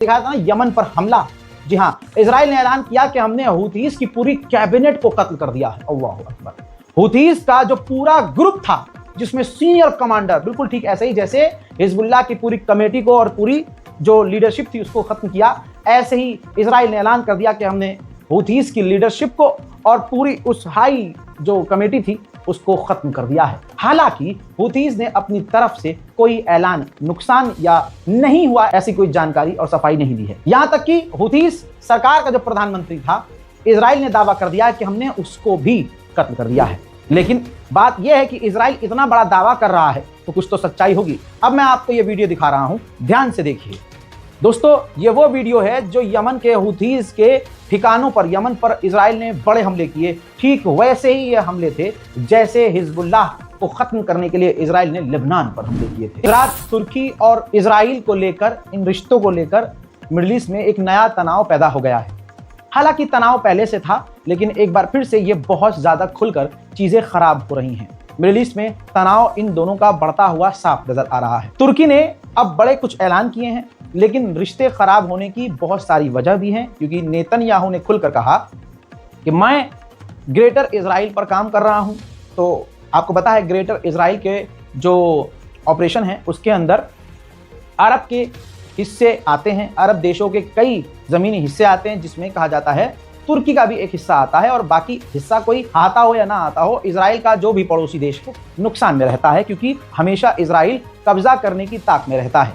दिखाया था ना यमन पर हमला। जी हाँ, इजराइल ने ऐलान किया कि हमने हूथीज की पूरी कैबिनेट को कत्ल कर दिया है। अल्लाह अकबर। हूथीज का जो पूरा ग्रुप था जिसमें सीनियर कमांडर, बिल्कुल ठीक ऐसे ही जैसे हिजबुल्लाह की पूरी कमेटी को और पूरी जो लीडरशिप थी उसको खत्म किया, ऐसे ही इजराइल ने ऐलान कर दिया कि हमने हूथीज की लीडरशिप को और पूरी उस हाई जो कमेटी थी उसको खत्म कर दिया है। हालांकि हूथीज ने अपनी तरफ से कोई ऐलान, नुकसान या नहीं हुआ ऐसी कोई जानकारी और सफाई नहीं दी है। यहां तक कि हूथीज सरकार का जो प्रधानमंत्री था, इजराइल ने दावा कर दिया कि हमने उसको भी कत्ल कर दिया है। लेकिन बात यह है कि इजराइल इतना बड़ा दावा कर रहा है तो कुछ तो सच्चाई होगी। अब मैं आपको यह वीडियो दिखा रहा हूं, ध्यान से देखिए दोस्तों। ये वो वीडियो है जो यमन के हूथीज के ठिकानों पर, यमन पर इजराइल ने बड़े हमले किए। ठीक वैसे ही ये हमले थे जैसे हिजबुल्लाह को खत्म करने के लिए इजराइल ने लेबनान पर हमले किए थे। इराक, तुर्की और इजराइल को लेकर, इन रिश्तों को लेकर मिडिल ईस्ट में एक नया तनाव पैदा हो गया है। हालांकि तनाव पहले से था, लेकिन एक बार फिर से ये बहुत ज्यादा खुलकर चीजें खराब हो रही हैं। मिडिल ईस्ट में तनाव इन दोनों का बढ़ता हुआ साफ नजर आ रहा है। तुर्की ने अब बड़े कुछ ऐलान किए हैं, लेकिन रिश्ते खराब होने की बहुत सारी वजह भी हैं, क्योंकि नेतन्याहू ने खुलकर कहा कि मैं ग्रेटर इजराइल पर काम कर रहा हूं। तो आपको पता है ग्रेटर इजराइल के जो ऑपरेशन है उसके अंदर अरब के हिस्से आते हैं, अरब देशों के कई जमीनी हिस्से आते हैं, जिसमें कहा जाता है तुर्की का भी एक हिस्सा आता है। और बाकी हिस्सा कोई आता हो या ना आता हो, इजराइल का जो भी पड़ोसी देश हो नुकसान में रहता है, क्योंकि हमेशा इजराइल कब्जा करने की ताक में रहता है।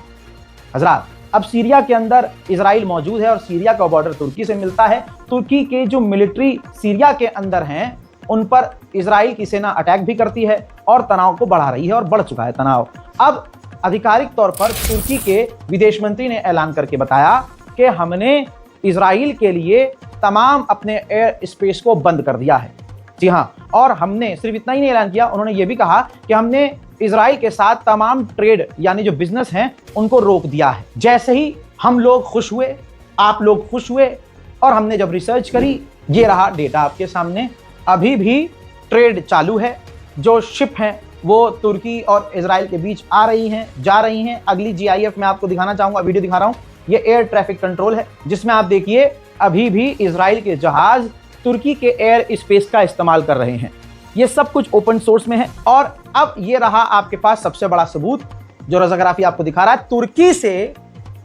हजरात, अब सीरिया के अंदर इजराइल मौजूद है और सीरिया का बॉर्डर तुर्की से मिलता है। तुर्की के जो मिलिट्री सीरिया के अंदर हैं उन पर इजराइल की सेना अटैक भी करती है और तनाव को बढ़ा रही है और बढ़ चुका है तनाव। अब आधिकारिक तौर पर तुर्की के विदेश मंत्री ने ऐलान करके बताया कि हमने इजराइल के लिए तमाम अपने एयर स्पेस को बंद कर दिया है। जी हाँ, और हमने सिर्फ इतना ही नहीं ऐलान किया, उन्होंने ये भी कहा कि हमने इजराइल के साथ तमाम ट्रेड यानी जो बिजनेस हैं उनको रोक दिया है। जैसे ही हम लोग खुश हुए, आप लोग खुश हुए, और हमने जब रिसर्च करी, ये रहा डेटा आपके सामने। अभी भी ट्रेड चालू है, जो शिप हैं वो तुर्की और इजराइल के बीच आ रही हैं, जा रही हैं। अगली GIF में आपको दिखाना चाहूंगा, वीडियो दिखा रहा हूं, ये एयर ट्रैफिक कंट्रोल है, जिसमें आप देखिए अभी भी इजराइल के जहाज तुर्की के एयर स्पेस का इस्तेमाल कर रहे हैं। ये सब कुछ ओपन सोर्स में है। और अब ये रहा आपके पास सबसे बड़ा सबूत जो रजाग्राफी आपको दिखा रहा है। तुर्की से,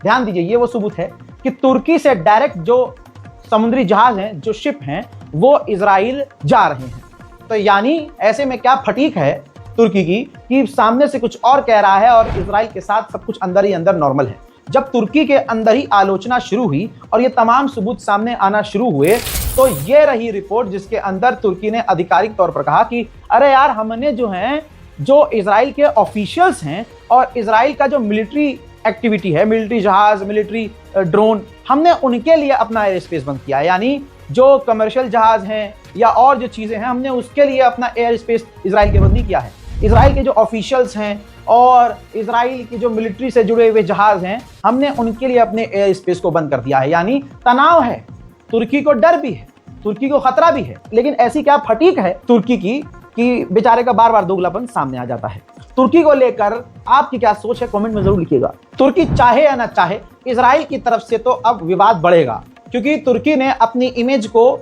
ध्यान दीजिए, ये वो सबूत है कि तुर्की से डायरेक्ट जो समुद्री जहाज हैं, जो शिप हैं, वो इजराइल जा रहे हैं। तो यानी ऐसे में क्या फटीक है तुर्की की कि सामने से कुछ और कह रहा है और इजराइल के साथ सब कुछ अंदर ही अंदर नॉर्मल है। जब तुर्की के अंदर ही आलोचना शुरू हुई और ये तमाम सबूत सामने आना शुरू हुए, तो ये रही रिपोर्ट जिसके अंदर तुर्की ने आधिकारिक तौर पर कहा कि अरे यार, हमने जो है, जो इजराइल के ऑफिशियल्स हैं और इजराइल का जो मिलिट्री एक्टिविटी है, मिलिट्री जहाज, मिलिट्री ड्रोन, हमने उनके लिए अपना एयर स्पेस बंद किया है। यानी जो कमर्शियल जहाज हैं या और जो चीज़ें हैं, हमने उसके लिए अपना एयर स्पेस इजराइल के बंद नहीं किया है। इजराइल के जो ऑफिशियल्स हैं और इजराइल की जो मिलिट्री से जुड़े हुए जहाज हैं, हमने उनके लिए अपने एयर स्पेस को बंद कर दिया है। यानी तनाव है, तुर्की को डर भी है, तुर्की को खतरा भी है। लेकिन ऐसी क्या फटीक है तुर्की की कि बेचारे का बार बार दोगलापन सामने आ जाता है। तुर्की को लेकर आपकी क्या सोच है, कमेंट में जरूर लिखिएगा। तुर्की चाहे या ना चाहे, इजराइल की तरफ से तो अब विवाद बढ़ेगा, क्योंकि तुर्की ने अपनी इमेज को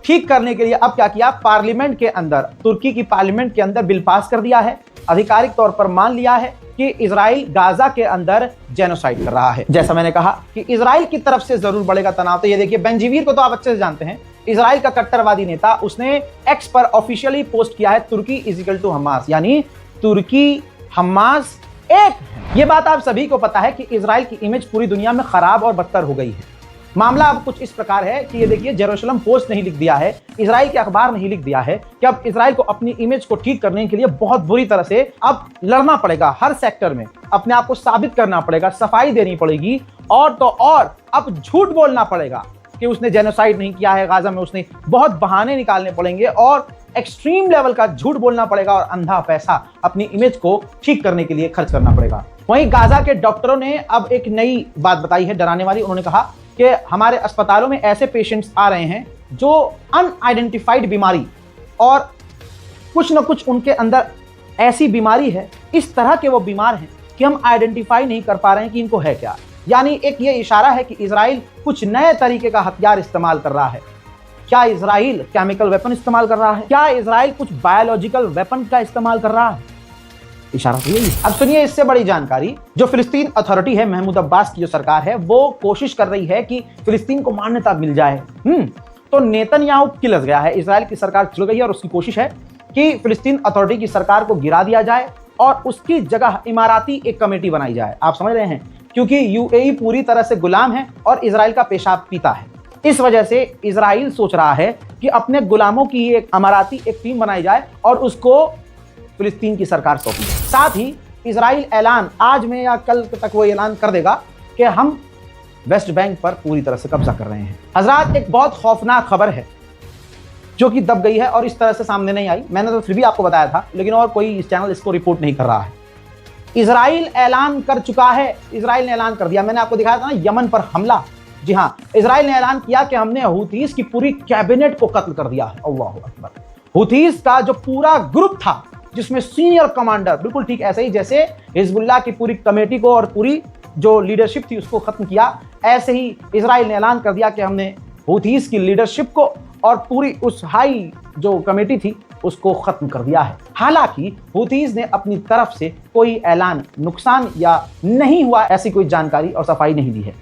ठीक करने के लिए अब क्या किया, पार्लियामेंट के अंदर, तुर्की की पार्लियामेंट के अंदर बिल पास कर दिया है। आधिकारिक तौर पर मान लिया है कि इजराइल गाजा के अंदर जेनोसाइड कर रहा है। जैसा मैंने कहा कि इजराइल की तरफ से जरूर बढ़ेगा तनाव। तो ये देखिए, बेंजीवीर को तो आप अच्छे से जानते हैं, इजराइल का कट्टरवादी नेता, उसने एक्स पर ऑफिशियली पोस्ट किया है तुर्की इज इक्वल टू हमास, यानी तुर्की हमास एक है। ये बात आप सभी को पता है कि इजराइल की इमेज पूरी दुनिया में खराब और बदतर हो गई है। मामला अब कुछ इस प्रकार है कि ये देखिए, जेरूशलम पोस्ट नहीं लिख दिया है, इजराइल के अखबार नहीं लिख दिया है कि अब इजराइल को अपनी इमेज को ठीक करने के लिए बहुत बुरी तरह से अब लड़ना पड़ेगा। हर सेक्टर में अपने आप को साबित करना पड़ेगा, सफाई देनी पड़ेगी, और तो और अब झूठ बोलना पड़ेगा कि उसने जेनोसाइड नहीं किया है गाजा में। उसने बहुत बहाने निकालने पड़ेंगे और एक्सट्रीम लेवल का झूठ बोलना पड़ेगा और अंधा पैसा अपनी इमेज को ठीक करने के लिए खर्च करना पड़ेगा। वहीं गाजा के डॉक्टरों ने अब एक नई बात बताई है, डराने वाली। उन्होंने कहा कि हमारे अस्पतालों में ऐसे पेशेंट्स आ रहे हैं जो अनआइडेंटिफाइड बीमारी, और कुछ न कुछ उनके अंदर ऐसी बीमारी है, इस तरह के वो बीमार हैं कि हम आइडेंटिफाई नहीं कर पा रहे हैं कि इनको है क्या। यानी एक ये इशारा है कि इजराइल कुछ नए तरीके का हथियार इस्तेमाल कर रहा है। क्या इजराइल केमिकल वेपन इस्तेमाल कर रहा है? क्या इजराइल कुछ बायोलॉजिकल वेपन का इस्तेमाल कर रहा है? इशारा तो यही। अब सुनिए इससे बड़ी जानकारी। जो फिलिस्तीन अथॉरिटी है, महमूद अब्बास की जो सरकार है, वो कोशिश कर रही है कि फिलिस्तीन को मान्यता मिल जाए। तो नेतन्याहू किलस गया है, इजराइल की सरकार चुन गई है और उसकी कोशिश है कि फिलिस्तीन अथॉरिटी की सरकार को गिरा दिया जाए और उसकी जगह इमाराती एक कमेटी बनाई जाए। आप समझ रहे हैं, क्योंकि यूएई पूरी तरह से गुलाम है और इजराइल का पेशाब पीता है। इस वजह से इजराइल सोच रहा है कि अपने गुलामों की एक अमाराती एक टीम बनाई जाए और उसको फिलिस्तीन की सरकार सौंपी। साथ ही इजराइल ऐलान आज में या कल तक वो ऐलान कर देगा कि हम वेस्ट बैंक पर पूरी तरह से कब्जा कर रहे हैं। हजरात, एक बहुत खौफनाक खबर है जो कि दब गई है और इस तरह से सामने नहीं आई। मैंने तो फिर भी आपको बताया था, लेकिन और कोई इस चैनल इसको रिपोर्ट नहीं कर रहा है। इजराइल ऐलान कर चुका है, इजराइल ने ऐलान कर दिया। मैंने आपको दिखाया था ना यमन पर हमला। जी हाँ, इजराइल ने ऐलान किया कि हमने हूथीस की पूरी कैबिनेट को कत्ल कर दिया है। अल्लाहू अकबर। हूथीस का जो पूरा ग्रुप था, जिसमें सीनियर कमांडर, बिल्कुल ठीक ऐसे ही जैसे हिजबुल्लाह की पूरी कमेटी को और पूरी जो लीडरशिप थी उसको खत्म किया, ऐसे ही इजराइल ने ऐलान कर दिया कि हमने हूथीस की लीडरशिप को और पूरी उस हाई जो कमेटी थी उसको खत्म कर दिया है। हालांकि हूथीस ने अपनी तरफ से कोई ऐलान, नुकसान या नहीं हुआ ऐसी कोई जानकारी और सफाई नहीं दी है।